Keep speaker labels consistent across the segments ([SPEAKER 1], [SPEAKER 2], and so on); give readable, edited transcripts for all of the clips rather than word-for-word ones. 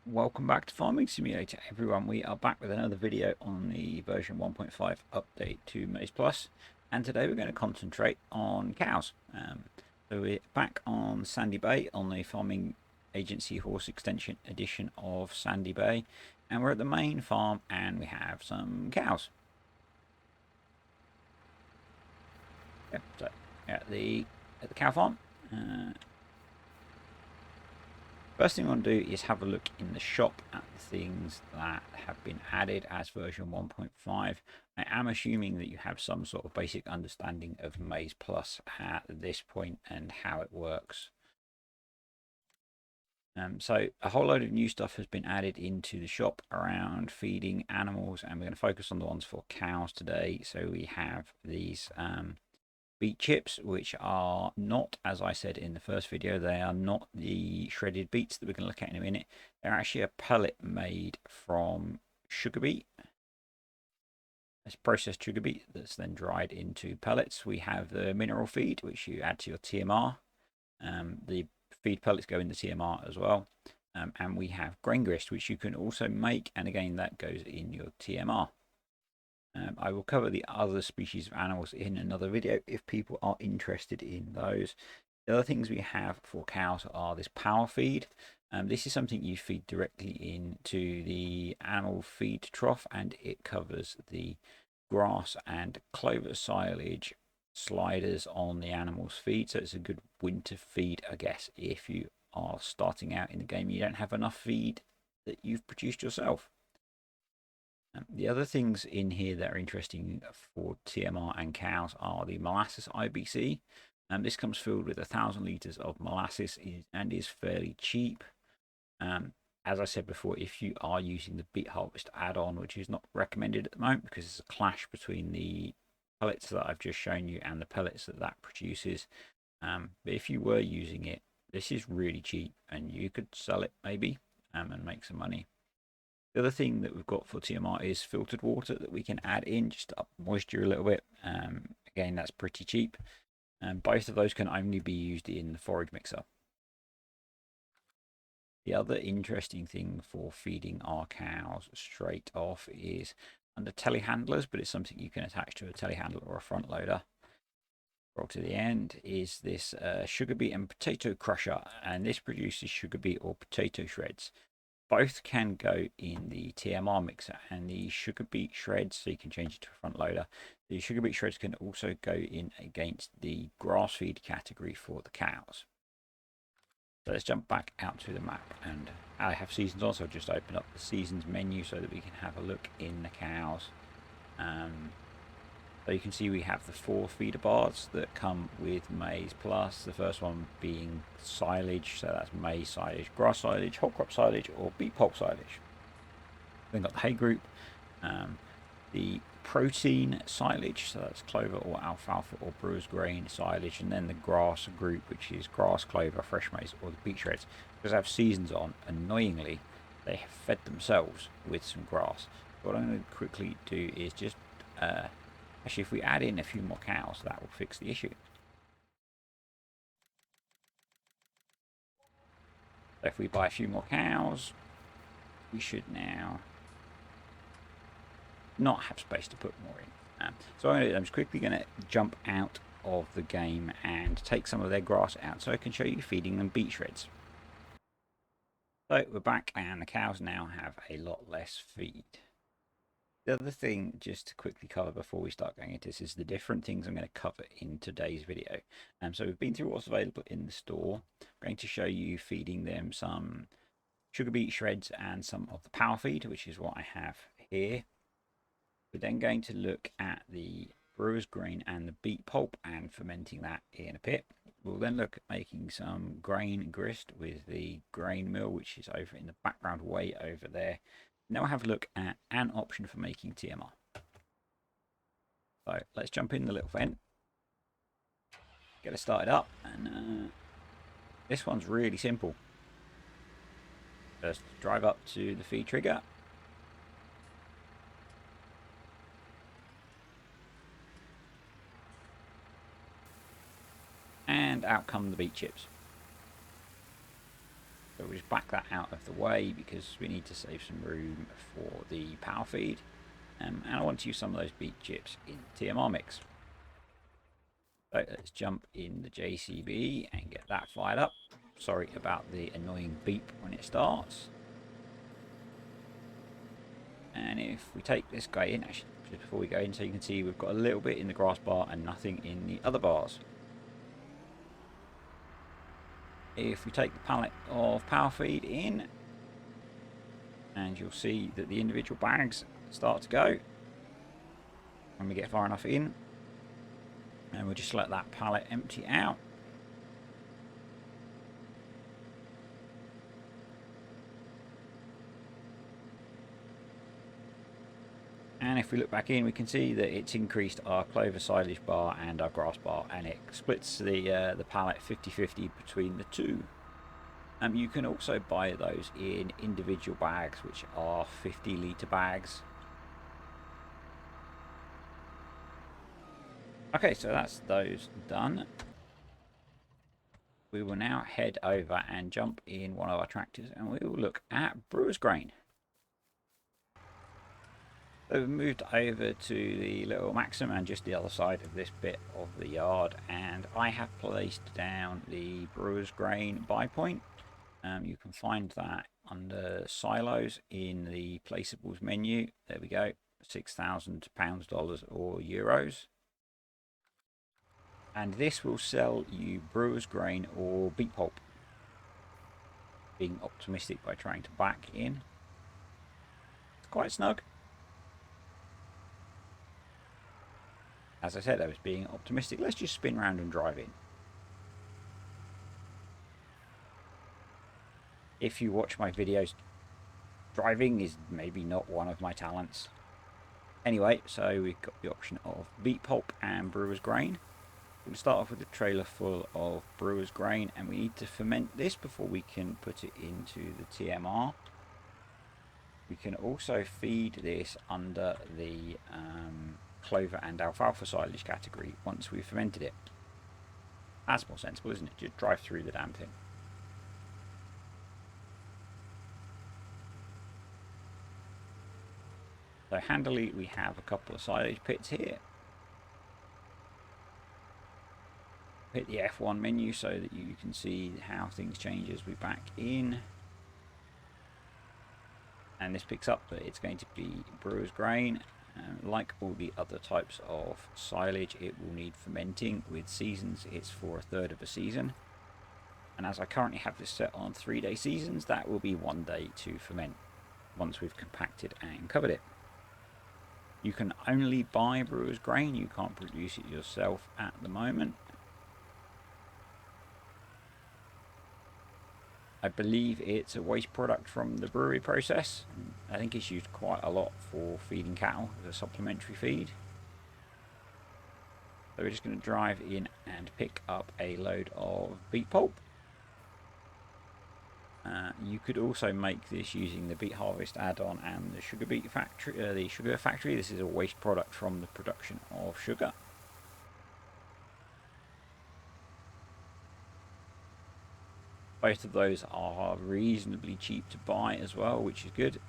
[SPEAKER 1] Welcome back to Farming Simulator, everyone. We are back with another video on the version 1.5 update to MaizePlus, and today we're going to concentrate on cows. So we're back on Sandy Bay on the Farming Agency Horse Extension edition of Sandy Bay, and we're at the main farm and we have some cows. Yep, so at the cow farm. First thing I want to do is have a look in the shop at the things that have been added as version 1.5. I am assuming that you have some sort of basic understanding of MaizePlus at this point and how it works. So a whole load of new stuff has been added into the shop around feeding animals, and we're going to focus on the ones for cows today. So we have these beet chips, which are not, as I said in the first video, they are not the shredded beets that we're going to look at in a minute. They're actually a pellet made from sugar beet. It's processed sugar beet that's then dried into pellets. We have the mineral feed, which you add to your TMR. The feed pellets go in the TMR as well. And we have grain grist, which you can also make, and again, that goes in your TMR. I will cover the other species of animals in another video if people are interested in those. The other things we have for cows are this power feed. This is something you feed directly into the animal feed trough, and it covers the grass and clover silage sliders on the animal's feed. So it's a good winter feed, I guess, if you are starting out in the game. You don't have enough feed that you've produced yourself. The other things in here that are interesting for TMR and cows are the Molasses IBC. This comes filled with 1,000 litres of molasses and is fairly cheap. As I said before, if you are using the beet harvest add-on, which is not recommended at the moment because it's a clash between the pellets that I've just shown you and the pellets that produces. But if you were using it, this is really cheap and you could sell it maybe and make some money. The other thing that we've got for TMR is filtered water that we can add in just to up moisture a little bit. Again, that's pretty cheap. Both of those can only be used in the forage mixer. The other interesting thing for feeding our cows straight off is under telehandlers, but it's something you can attach to a telehandler or a front loader. Roll to the end is this sugar beet and potato crusher, and this produces sugar beet or potato shreds. Both can go in the TMR mixer, and the sugar beet shreds, so you can change it to a front loader. The sugar beet shreds can also go in against the grass feed category for the cows. So let's jump back out to the map, and I have seasons on, so I'll just open up the seasons menu so that we can have a look in the cows. So you can see we have the 4 feeder bars that come with MaizePlus. The first one being silage, so that's maize silage, grass silage, whole crop silage, or beet pulp silage. Then got the hay group, the protein silage, so that's clover or alfalfa or Brewers Grain silage, and then the grass group, which is grass, clover, fresh maize, or the beet shreds. Because I have seasons on, annoyingly, they have fed themselves with some grass. What I'm going to quickly do is just actually, if we add in a few more cows, that will fix the issue. So if we buy a few more cows, we should now not have space to put more in. So I'm just quickly going to jump out of the game and take some of their grass out so I can show you feeding them beet shreds. So we're back, and the cows now have a lot less feed. The other thing, just to quickly cover before we start going into this, is the different things I'm going to cover in today's video. So we've been through what's available in the store. I'm going to show you feeding them some sugar beet shreds and some of the power feed, which is what I have here. We're then going to look at the Brewers Grain and the beet pulp and fermenting that in a pit. We'll then look at making some grain grist with the grain mill, which is over in the background way over there. Now we'll have a look at an option for making TMR. So let's jump in the little vent, get it started up, and this one's really simple. Just drive up to the feed trigger, and out come the beet chips. So we'll just back that out of the way because we need to save some room for the power feed. And I want to use some of those beet chips in TMR mix. So let's jump in the JCB and get that fired up. Sorry about the annoying beep when it starts. And if we take this guy in, actually just before we go in, so you can see we've got a little bit in the grass bar and nothing in the other bars. If we take the pallet of power feed in, and you'll see that the individual bags start to go when we get far enough in, and we'll just let that pallet empty out. And if we look back in, we can see that it's increased our clover silage bar and our grass bar, and it splits the pallet 50-50 between the two. You can also buy those in individual bags, which are 50-litre bags. Okay, so that's those done. We will now head over and jump in one of our tractors, and we will look at Brewers Grain. So we've moved over to the little Maxim and just the other side of this bit of the yard, and I have placed down the Brewers Grain buy point. You can find that under silos in the placeables menu. There we go, £6,000 dollars or euros. And this will sell you Brewers Grain or beet pulp. Being optimistic by trying to back in. It's quite snug. As I said, I was being optimistic. Let's just spin around and drive in. If you watch my videos, driving is maybe not one of my talents. Anyway, so we've got the option of beet pulp and Brewers Grain. We'll start off with a trailer full of Brewers Grain, and we need to ferment this before we can put it into the TMR. We can also feed this under the clover and alfalfa silage category once we've fermented it. That's more sensible, isn't it? Just drive through the damn thing. So handily, we have a couple of silage pits here. Hit the F1 menu so that you can see how things change as we back in. And this picks up that it's going to be Brewers Grain. Like all the other types of silage, it will need fermenting. With seasons, it's for a third of a season. And as I currently have this set on 3-day seasons, that will be 1 day to ferment once we've compacted and covered it. You can only buy Brewers Grain, you can't produce it yourself at the moment. I believe it's a waste product from the brewery process. I think it's used quite a lot for feeding cattle as a supplementary feed. So we're just going to drive in and pick up a load of beet pulp. You could also make this using the beet harvest add-on and the sugar beet factory. This is a waste product from the production of sugar. Both of those are reasonably cheap to buy as well, which is good.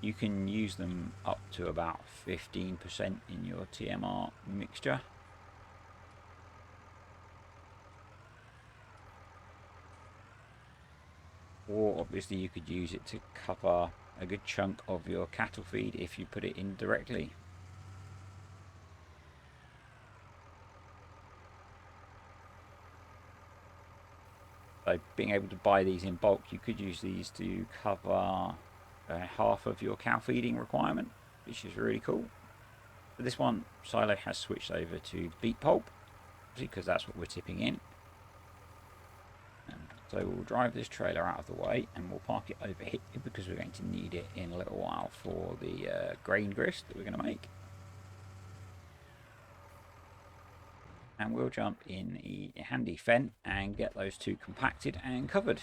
[SPEAKER 1] You can use them up to about 15% in your TMR mixture. Or obviously you could use it to cover a good chunk of your cattle feed if you put it in directly. So being able to buy these in bulk, you could use these to cover half of your cow feeding requirement, which is really cool. But this one, Silo has switched over to beet pulp, because that's what we're tipping in. So we'll drive this trailer out of the way and we'll park it over here because we're going to need it in a little while for the grain grist that we're going to make. And we'll jump in the handy fen and get those two compacted and covered.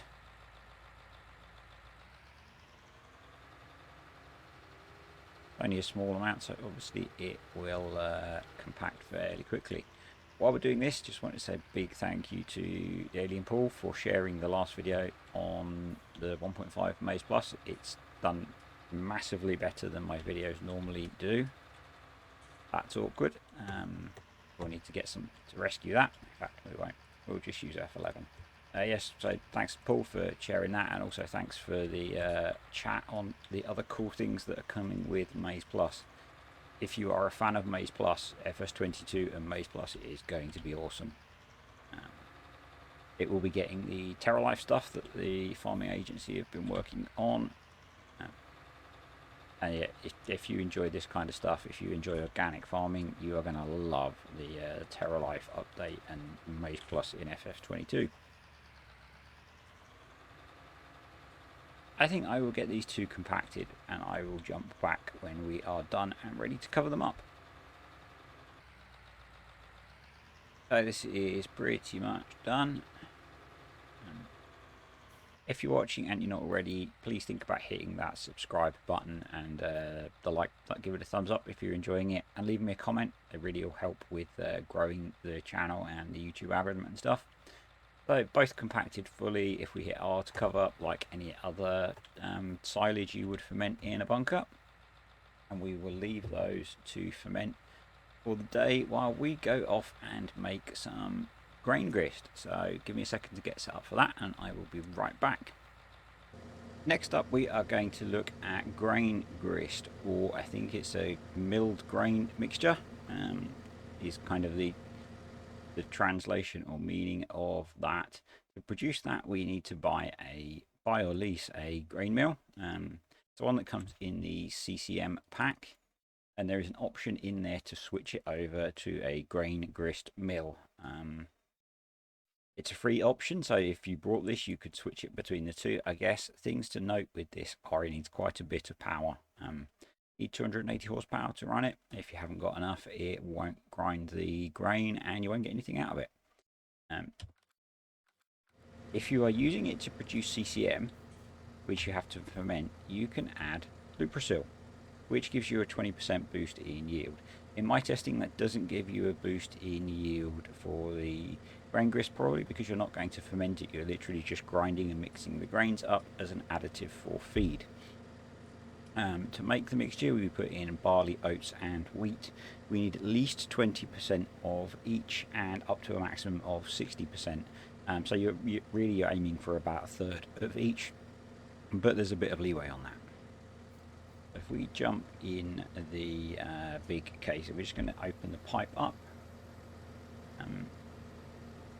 [SPEAKER 1] Only a small amount, so obviously it will compact fairly quickly. While we're doing this, just want to say a big thank you to Alien Paul for sharing the last video on the 1.5 MaizePlus. It's done massively better than my videos normally do. That's awkward. We'll need to get some to rescue that. In fact, we won't. We'll just use F11. Yes, so thanks Paul for sharing that, and also thanks for the chat on the other cool things that are coming with MaizePlus. If you are a fan of MaizePlus, FS22 and MaizePlus is going to be awesome. It will be getting the TerraLife stuff that the farming agency have been working on. And yeah, if you enjoy this kind of stuff, if you enjoy organic farming, you are going to love the TerraLife update and MaizePlus in FF22. I think I will get these two compacted and I will jump back when we are done and ready to cover them up. So this is pretty much done. If you're watching and you're not already, please think about hitting that subscribe button and the like, give it a thumbs up if you're enjoying it, and leave me a comment. It really will help with growing the channel and the YouTube algorithm and stuff. So both compacted fully. If we hit R to cover up like any other silage you would ferment in a bunker, and we will leave those to ferment for the day while we go off and make some grain grist. So give me a second to get set up for that and I will be right back. Next up we are going to look at grain grist, or I think it's a milled grain mixture. Is kind of the translation or meaning of that. To produce that we need to buy or lease a grain mill. It's one that comes in the CCM pack, and there is an option in there to switch it over to a grain grist mill. It's a free option, so if you bought this you could switch it between the two. I guess things to note with this are it needs quite a bit of power. Need 280 horsepower to run it. If you haven't got enough, it won't grind the grain and you won't get anything out of it. If you are using it to produce CCM, which you have to ferment, you can add Luprasil, which gives you a 20% boost in yield. In my testing, that doesn't give you a boost in yield for the grain grist, probably because you're not going to ferment it. You're literally just grinding and mixing the grains up as an additive for feed. To make the mixture, we put in barley, oats and wheat. We need at least 20% of each and up to a maximum of 60%. So you're really aiming for about a third of each, but there's a bit of leeway on that. If we jump in the big case, we're just going to open the pipe up.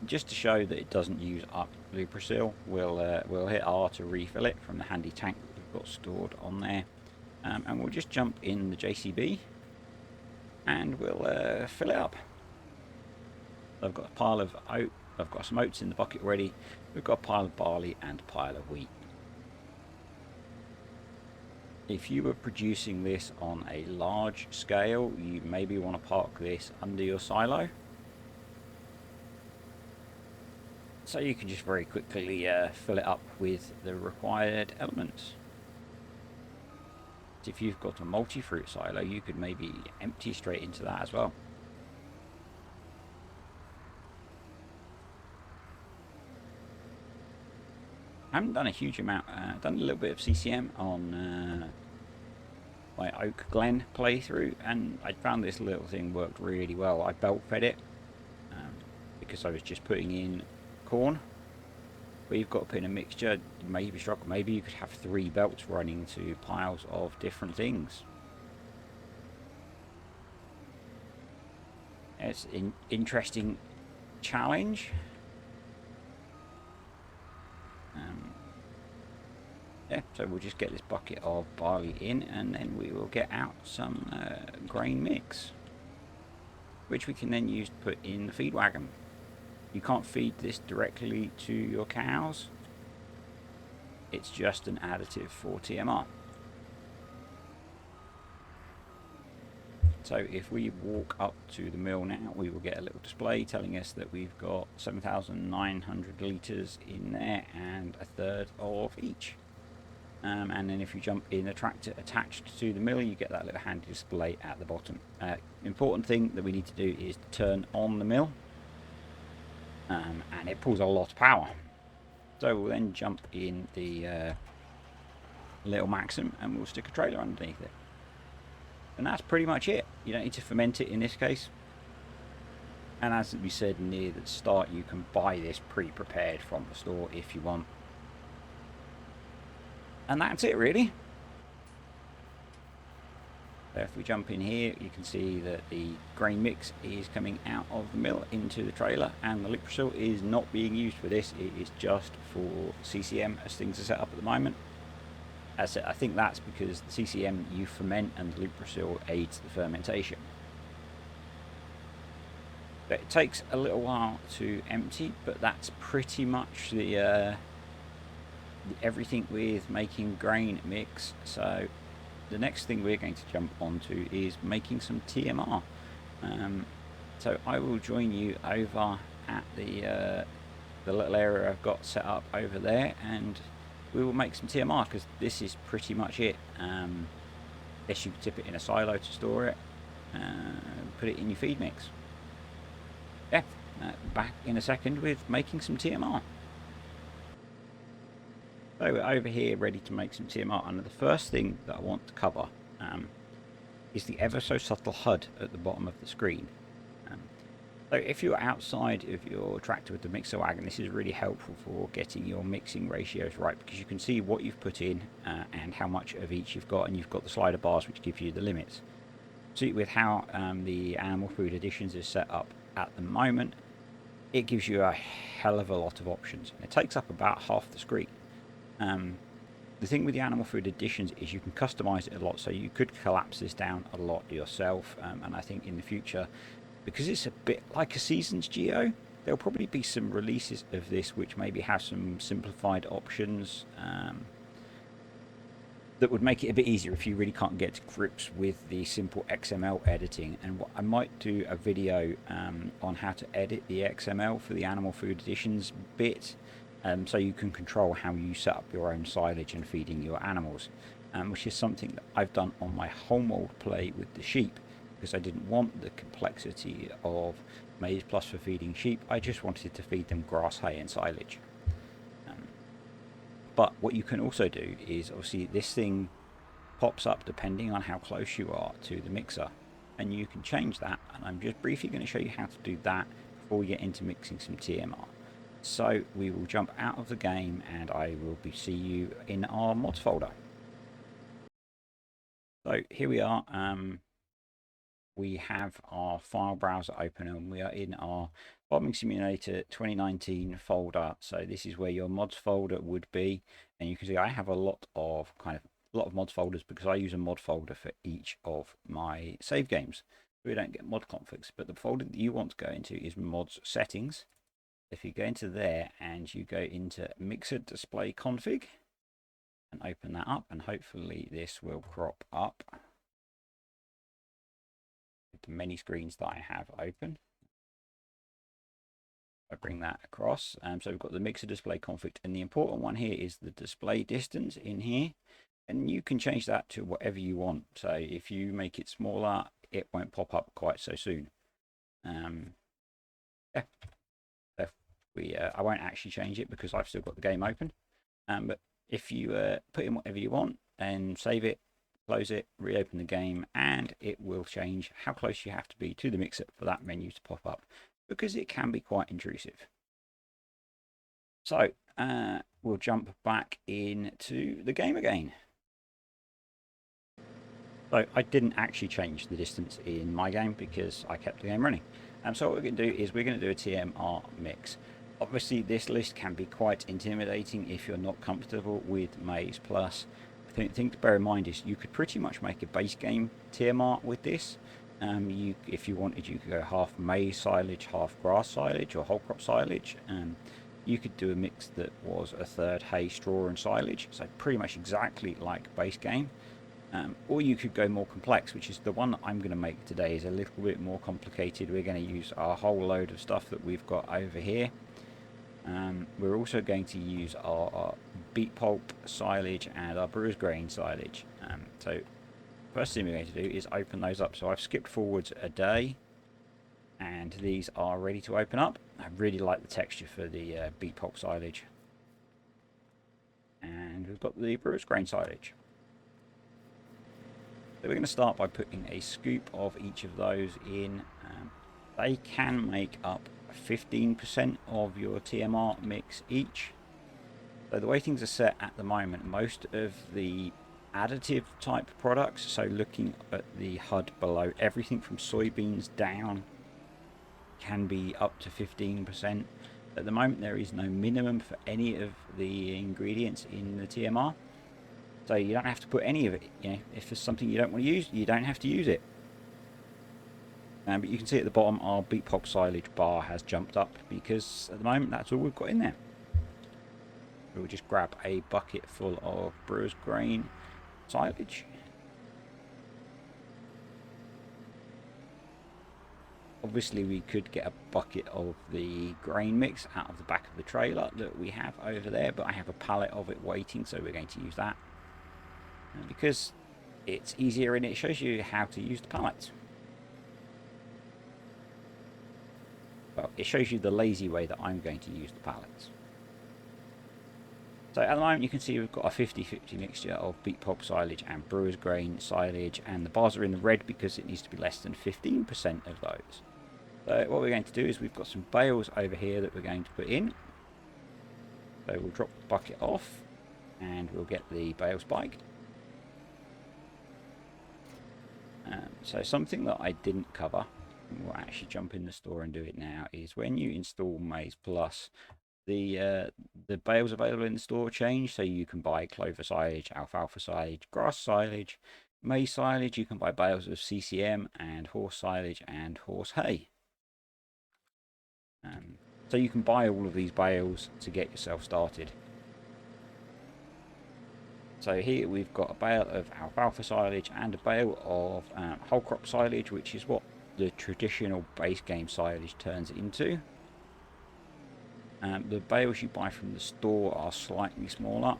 [SPEAKER 1] Just to show that it doesn't use up Luprasil, we'll hit R to refill it from the handy tank that we've got stored on there. And we'll just jump in the JCB and we'll fill it up. I've got a pile of oat, I've got some oats in the bucket already. We've got a pile of barley and a pile of wheat. If you were producing this on a large scale, you maybe want to park this under your silo, so you can just very quickly fill it up with the required elements. If you've got a multi-fruit silo, you could maybe empty straight into that as well. I haven't done a huge amount, done a little bit of CCM on my Oak Glen playthrough, and I found this little thing worked really well. I belt fed it because I was just putting in corn. But you've got to put in a mixture, maybe struggle. Maybe you could have 3 belts running to piles of different things. It's an interesting challenge. Yeah, so we'll just get this bucket of barley in and then we will get out some grain mix, which we can then use to put in the feed wagon. You can't feed this directly to your cows. It's just an additive for TMR. So if we walk up to the mill now, we will get a little display telling us that we've got 7,900 litres in there and a third of each. And then if you jump in the tractor attached to the mill, you get that little handy display at the bottom. Important thing that we need to do is turn on the mill. and it pulls a lot of power. So we'll then jump in the little Maxim and we'll stick a trailer underneath it. And that's pretty much it. You don't need to ferment it in this case. And as we said near the start, you can buy this pre-prepared from the store if you want. And that's it really. So if we jump in here, you can see that the grain mix is coming out of the mill into the trailer, and the Liquid is not being used for this. It is just for CCM as things are set up at the moment. As I said, I think that's because the CCM you ferment and the Liquid aids the fermentation. But it takes a little while to empty, but that's pretty much the everything with making grain mix. So the next thing we're going to jump onto is making some TMR. So I will join you over at the little area I've got set up over there, and we will make some TMR because this is pretty much it. Guess you could tip it in a silo to store it, put it in your feed mix. Yeah, back in a second with making some TMR. So we're over here ready to make some TMR, and the first thing that I want to cover is the ever so subtle HUD at the bottom of the screen. So if you're outside of your tractor with the mixer wagon, this is really helpful for getting your mixing ratios right, because you can see what you've put in and how much of each you've got, and you've got the slider bars which give you the limits. See, with how the animal food additions is set up at the moment, it gives you a hell of a lot of options. It takes up about half the screen. The thing with the animal food additions is you can customize it a lot, so you could collapse this down a lot yourself, and I think in the future, because it's a bit like a seasons geo, there'll probably be some releases of this which maybe have some simplified options that would make it a bit easier if you really can't get to grips with the simple XML editing. And what I might do a video on how to edit the XML for the animal food additions bit, so you can control how you set up your own silage and feeding your animals, which is something that I've done on my whole mold play with the sheep, because I didn't want the complexity of MaizePlus for feeding sheep. I just wanted to feed them grass, hay and silage. But what you can also do is, obviously this thing pops up depending on how close you are to the mixer, and you can change that, and I'm just briefly going to show you how to do that before we get into mixing some TMR. So we will jump out of the game and I will see you in our mods folder. So here we are. We have our file browser open and we are in our Farming Simulator 2019 folder. So this is where your mods folder would be, and you can see I have a lot of mods folders because I use a mod folder for each of my save games. We don't get mod configs, but the folder that you want to go into is mods settings. If you go into there and you go into mixer display config and open that up, and hopefully this will crop up with the many screens that I have open. I bring that across. So we've got the mixer display config, and the important one here is the display distance in here, and you can change that to whatever you want. So if you make it smaller, it won't pop up quite so soon. Yeah. I won't actually change it because I've still got the game open. But if you put in whatever you want and save it, close it, reopen the game, and it will change how close you have to be to the mixer for that menu to pop up, because it can be quite intrusive. So we'll jump back into the game again. So I didn't actually change the distance in my game because I kept the game running. So what we're going to do is we're going to do a TMR mix. Obviously this list can be quite intimidating if you're not comfortable with MaizePlus. The thing to bear in mind is you could pretty much make a base game TMR with this. If you wanted, you could go half maize silage, half grass silage, or whole crop silage. You could do a mix that was a third hay, straw and silage, so pretty much exactly like base game. Or you could go more complex, which is the one that I'm going to make today is a little bit more complicated. We're going to use a whole load of stuff that we've got over here. We're also going to use our beet pulp silage and our Brewers Grain silage. So first thing we're going to do is open those up. So I've skipped forwards a day and these are ready to open up. I really like the texture for the beet pulp silage. And we've got the Brewers Grain silage. So we're going to start by putting a scoop of each of those in. They can make up 15% of your TMR mix each. So the way things are set at the moment, most of the additive type products, so looking at the HUD below, everything from soybeans down can be up to 15%. At the moment there is no minimum for any of the ingredients in the TMR. So you don't have to put any of it. You know, if there's something you don't want to use, you don't have to use it. But you can see at the bottom our beet pulp silage bar has jumped up because at the moment that's all we've got in there. We'll just grab a bucket full of Brewers Grain silage. Obviously we could get a bucket of the grain mix out of the back of the trailer that we have over there, but I have a pallet of it waiting, so we're going to use that. Because it's easier and it shows you how to use the pallet. Well, it shows you the lazy way that I'm going to use the pallets. So at the moment you can see we've got a 50-50 mixture of beet pulp silage and Brewers Grain silage, and the bars are in the red because it needs to be less than 15% of those. So what we're going to do is we've got some bales over here that we're going to put in. So we'll drop the bucket off and we'll get the bale spike. So something that I didn't cover, and we'll actually jump in the store and do it now, is when you install MaizePlus, the bales available in the store change. So you can buy clover silage, alfalfa silage, grass silage, maize silage. You can buy bales of CCM and horse silage and horse hay. So you can buy all of these bales to get yourself started. So here we've got a bale of alfalfa silage and a bale of whole crop silage, which is what the traditional base game silage turns into. The bales you buy from the store are slightly smaller.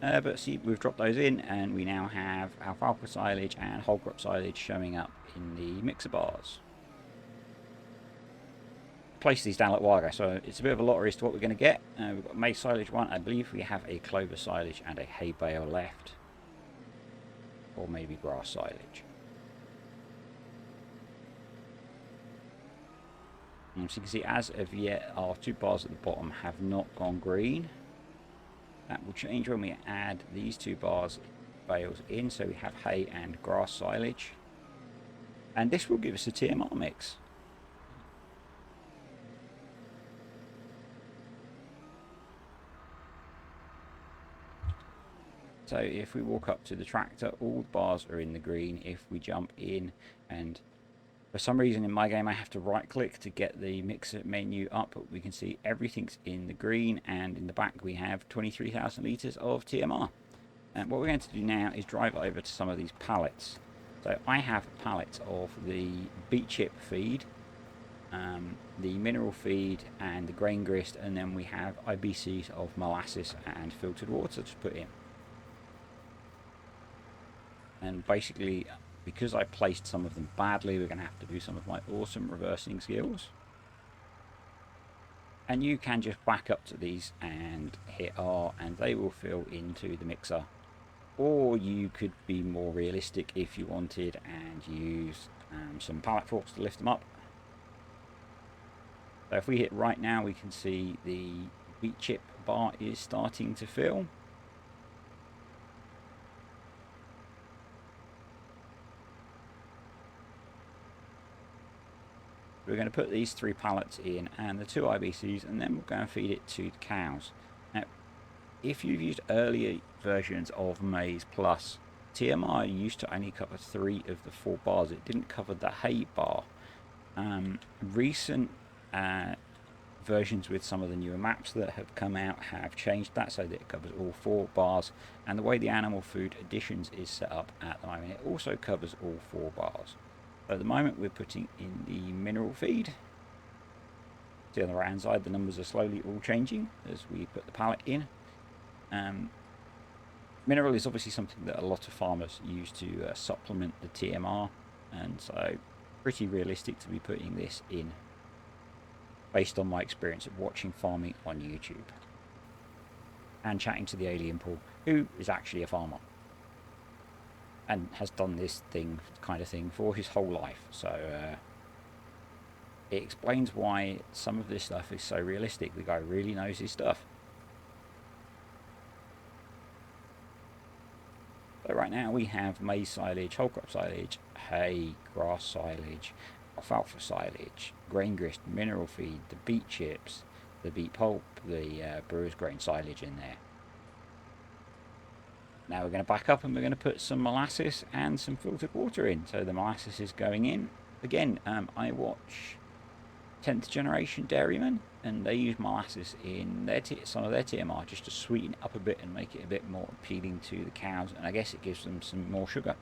[SPEAKER 1] But see, we've dropped those in and we now have alfalfa silage and whole crop silage showing up in the mixer bars. Place these down like a while ago, so it's a bit of a lottery as to what we're going to get. We've got maize silage one. I believe we have a clover silage and a hay bale left, or maybe grass silage. And so you can see, as of yet, our two bars at the bottom have not gone green. That will change when we add these two bars bales in. So we have hay and grass silage, and this will give us a TMR mix. So if we walk up to the tractor, all the bars are in the green. If we jump in, and for some reason in my game I have to right click to get the mixer menu up, but we can see everything's in the green, and in the back we have 23,000 litres of TMR. And what we're going to do now is drive over to some of these pallets. So I have pallets of the beet chip feed, the mineral feed and the grain grist, and then we have IBCs of molasses and filtered water to put in. And basically, because I placed some of them badly, we're going to have to do some of my awesome reversing skills. And you can just back up to these and hit R and they will fill into the mixer. Or you could be more realistic if you wanted and use some pallet forks to lift them up. So if we hit right now, we can see the beet chip bar is starting to fill. We're going to put these 3 pallets in and the 2 IBCs, and then we'll go and feed it to the cows. Now, if you've used earlier versions of MaizePlus, TMR used to only cover 3 of the 4 bars. It didn't cover the hay bar. Recent versions with some of the newer maps that have come out have changed that so that it covers all 4 bars, and the way the animal food additions is set up at the moment, it also covers all 4 bars. At the moment we're putting in the mineral feed. See on the right hand side the numbers are slowly all changing as we put the pallet in. Mineral is obviously something that a lot of farmers use to supplement the TMR. and so pretty realistic to be putting this in based on my experience of watching farming on YouTube and chatting to the alien Paul, who is actually a farmer and has done this kind of thing for his whole life. So it explains why some of this stuff is so realistic. The guy really knows his stuff. So right now we have maize silage, whole crop silage, hay, grass silage, alfalfa silage, grain grist, mineral feed, the beet chips, the beet pulp, the Brewers Grain silage in there. Now we're going to back up and we're going to put some molasses and some filtered water in. So the molasses is going in. Again, I watch 10th generation dairymen, and they use molasses in some of their TMR just to sweeten it up a bit and make it a bit more appealing to the cows, and I guess it gives them some more sugar.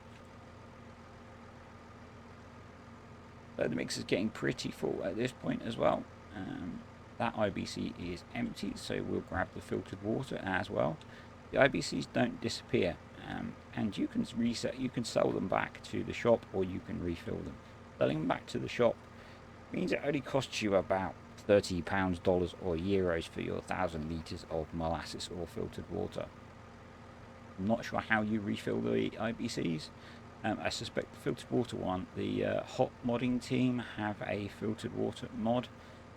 [SPEAKER 1] So the mix is getting pretty full at this point as well. That IBC is empty, so we'll grab the filtered water as well. The IBCs don't disappear, and you can sell them back to the shop, or you can refill them. Selling them back to the shop means it only costs you about £30, dollars or euros for your 1,000 litres of molasses or filtered water. I'm not sure how you refill the IBCs. I suspect the filtered water one, the hot modding team have a filtered water mod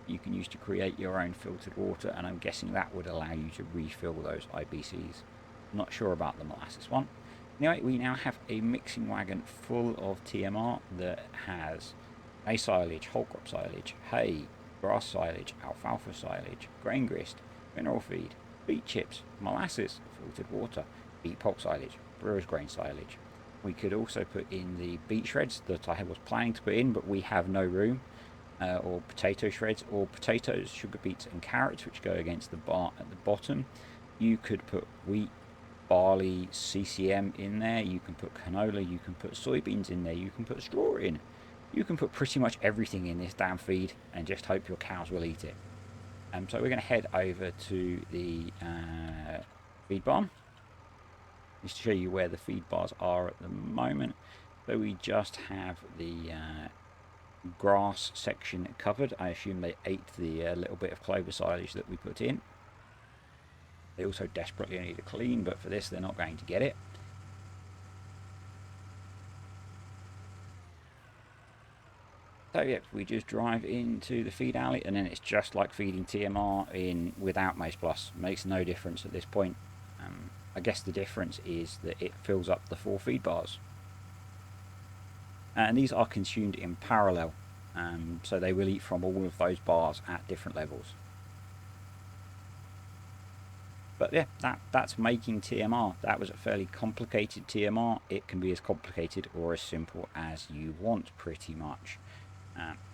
[SPEAKER 1] you can use to create your own filtered water, and I'm guessing that would allow you to refill those IBCs. Not sure about the molasses one. Anyway, we now have a mixing wagon full of TMR that has maize silage, whole crop silage, hay, grass silage, alfalfa silage, grain grist, mineral feed, beet chips, molasses, filtered water, beet pulp silage, Brewers Grain silage. We could also put in the beet shreds that I was planning to put in, but we have no room, or potato shreds, or potatoes, sugar beets and carrots, which go against the bar at the bottom. You could put wheat, barley, CCM in there, you can put canola, you can put soybeans in there, you can put straw in. You can put pretty much everything in this damn feed and just hope your cows will eat it. So we're going to head over to the feed barn just to show you where the feed bars are at the moment. So we just have the grass section covered. I assume they ate the little bit of clover silage that we put in. They also desperately need a clean, but for this they're not going to get it. So yeah, we just drive into the feed alley, and then it's just like feeding TMR in without MaizePlus. Makes no difference at this point. I guess the difference is that it fills up the 4 feed bars. And these are consumed in parallel, so they will eat from all of those bars at different levels. But yeah, that's making TMR. That was a fairly complicated TMR. It can be as complicated or as simple as you want, pretty much.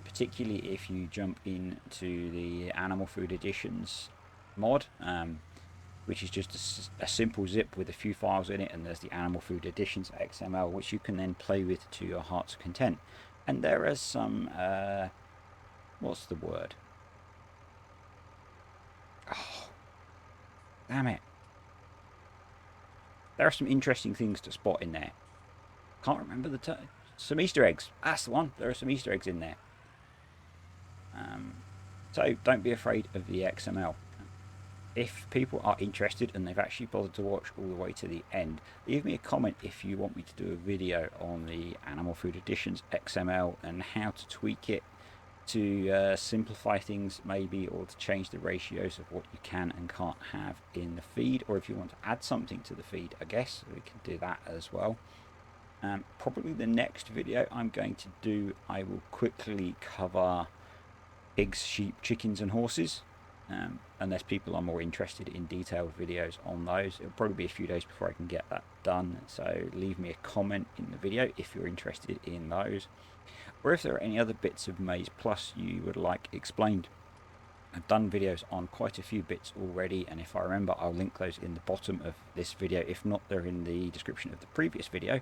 [SPEAKER 1] Particularly if you jump into the Animal Food Additions mod, which is just a simple zip with a few files in it, and there's the Animal Food Additions XML, which you can then play with to your heart's content. And there are some, what's the word? Oh, damn it. There are some interesting things to spot in there. Can't remember the term. Some Easter eggs. That's the one. There are some Easter eggs in there. So don't be afraid of the XML. If people are interested and they've actually bothered to watch all the way to the end, leave me a comment if you want me to do a video on the Animal Food Additions XML and how to tweak it to simplify things maybe, or to change the ratios of what you can and can't have in the feed, or if you want to add something to the feed, I guess we can do that as well. Probably the next video I'm going to do, I will quickly cover pigs, sheep, chickens and horses, unless people are more interested in detailed videos on those. It'll probably be a few days before I can get that done, so leave me a comment in the video if you're interested in those, or if there are any other bits of MaizePlus you would like explained. I've done videos on quite a few bits already, and if I remember I'll link those in the bottom of this video. If not, they're in the description of the previous video.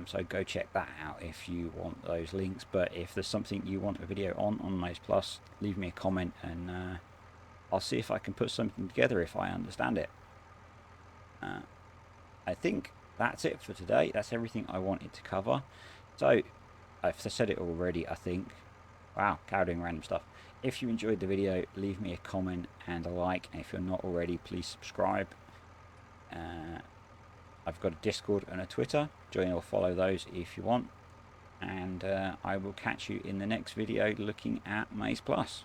[SPEAKER 1] So go check that out if you want those links. But if there's something you want a video on MaizePlus, leave me a comment and I'll see if I can put something together if I understand it. I think that's it for today. That's everything I wanted to cover. So I've said it already, I think. Wow, cow doing random stuff. If you enjoyed the video, leave me a comment and a like. And if you're not already, please subscribe. I've got a Discord and a Twitter. Join or follow those if you want. And I will catch you in the next video looking at MaizePlus.